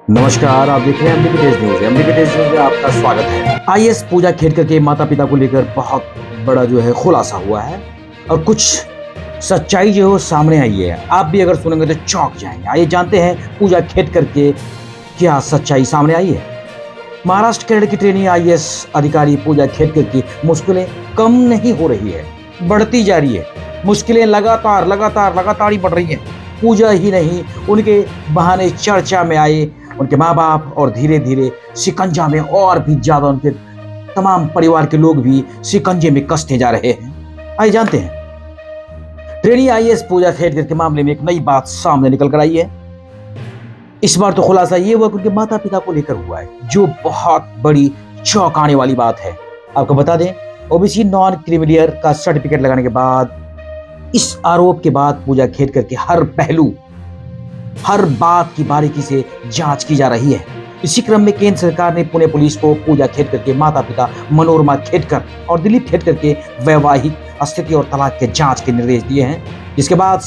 नमस्कार, आप देख रहे हैं एमबीपी तेज न्यूज। एमबीपी तेज न्यूज में आपका स्वागत है। आईएएस पूजा खेडकर के माता पिता को लेकर बहुत बड़ा जो है खुलासा हुआ है और कुछ सच्चाई जो है वो सामने आई है। आप भी अगर सुनेंगे तो चौंक जाएंगे। आइए जानते हैं पूजा खेडकर के क्या सच्चाई सामने आई है। महाराष्ट्र केडर की ट्रेनी आईएएस अधिकारी पूजा खेडकर की मुश्किलें कम नहीं हो रही है, बढ़ती जा रही है। मुश्किलें लगातार ही बढ़ रही हैं। पूजा ही नहीं, उनके बहाने चर्चा में आए उनके माँ बाप और धीरे धीरे शिकंजा में और भी ज्यादा उनके तमाम परिवार के लोग भी शिकंजे में कसते जा रहे हैं। आइए जानते हैं। ट्रेनी आईएएस पूजा खेडकर के मामले में एक नई बात सामने निकल कर आई है। इस बार तो खुलासा ये हुआ कि उनके माता पिता को लेकर हुआ है, जो बहुत बड़ी चौंकाने वाली बात है। आपको बता दें, ओबीसी नॉन क्रिमिलियर का सर्टिफिकेट लगाने के बाद, इस आरोप के बाद पूजा खेडकर के हर पहलू, हर बात की बारीकी से जांच की जा रही है। इसी क्रम में केंद्र सरकार ने पुणे पुलिस को पूजा खेडकर के माता पिता मनोरमा खेडकर और दिलीप खेडकर के वैवाहिक स्थिति और तलाक के जांच के निर्देश दिए हैं। जिसके बाद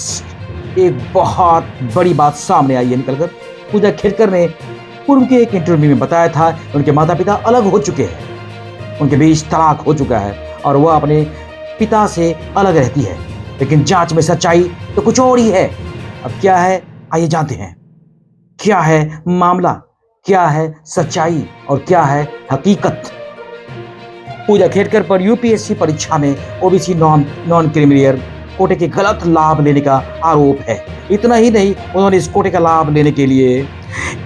एक बहुत बड़ी बात सामने आई है निकलकर। पूजा खेडकर ने पूर्व के एक इंटरव्यू में बताया था कि उनके माता पिता अलग हो चुके हैं, उनके बीच तलाक हो चुका है और वह अपने पिता से अलग रहती है। लेकिन जांच में सच्चाई तो कुछ और ही है। अब क्या है, आइए जानते हैं। क्या है मामला, क्या है सच्चाई और क्या है हकीकत। पूजा खेडकर पर यूपीएससी परीक्षा में ओबीसी नॉन क्रिमिलियर कोटे के गलत लाभ लेने का आरोप है। इतना ही नहीं, उन्होंने इस कोटे का लाभ लेने के लिए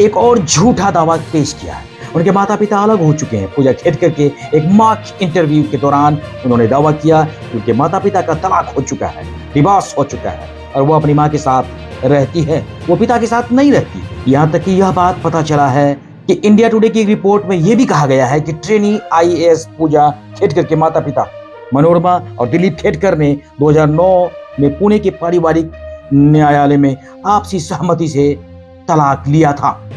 एक और झूठा दावा पेश किया है। उनके माता पिता अलग हो चुके हैं। पूजा खेडकर के एक मॉक इंटरव्यू के दौरान उन्होंने दावा किया कि उनके माता पिता का तलाक हो चुका है, डिवोर्स हो चुका है और वो अपनी मां के साथ रहती है, वो पिता के साथ नहीं रहती। यहाँ तक कि यह बात पता चला है कि इंडिया टुडे की एक रिपोर्ट में यह भी कहा गया है कि ट्रेनी आईएएस पूजा खेडकर के माता पिता मनोरमा और दिलीप खेडकर ने 2009 में पुणे के पारिवारिक न्यायालय में आपसी सहमति से तलाक लिया था।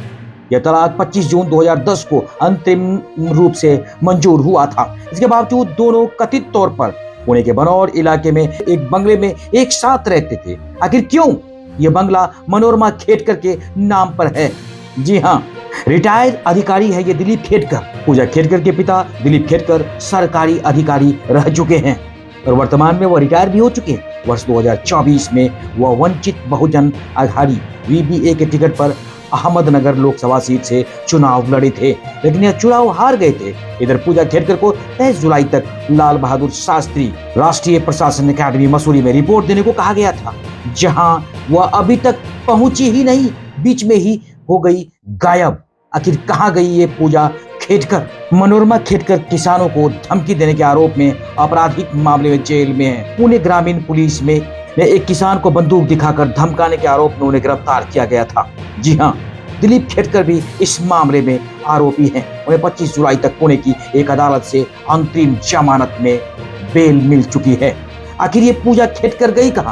यह तलाक 25 जून 2010 को अंतिम रूप से मंजूर हुआ था। इसके बावजूद दोनों कथित तौर पर पुणे के बनौर इलाके में एक बंगले में एक साथ रहते थे। आखिर क्यों? यह बंगला मनोरमा खेडकर के नाम पर है। जी हाँ, रिटायर्ड अधिकारी है ये दिलीप खेडकर। पूजा खेडकर के पिता दिलीप खेडकर सरकारी अधिकारी रह चुके हैं और वर्तमान में वह रिटायर भी हो चुके हैं। वर्ष 2024 में वह वंचित बहुजन आघाड़ी वीबीए के टिकट पर अहमदनगर लोकसभा सीट से चुनाव लड़े थे, लेकिन यह चुनाव हार गए थे। इधर पूजा खेडकर को 23 जुलाई तक लाल बहादुर शास्त्री राष्ट्रीय प्रशासन अकादमी मसूरी में रिपोर्ट देने को कहा गया था, जहां वह अभी तक पहुंची ही नहीं, बीच में ही हो गई गायब। आखिर कहां गई ये पूजा खेडकर? मनोरमा खेडकर किसानों को धमकी देने के आरोप में आपराधिक मामले में जेल में है। पुणे ग्रामीण पुलिस में एक किसान को बंदूक दिखाकर धमकाने के आरोप में उन्हें गिरफ्तार किया गया था। जी हाँ, दिलीप खेडकर भी इस मामले में आरोपी हैं। उन्हें 25 जुलाई तक पुणे की एक अदालत से अंतरिम जमानत में बेल मिल चुकी है। आखिर ये पूजा खेडकर गई कहां?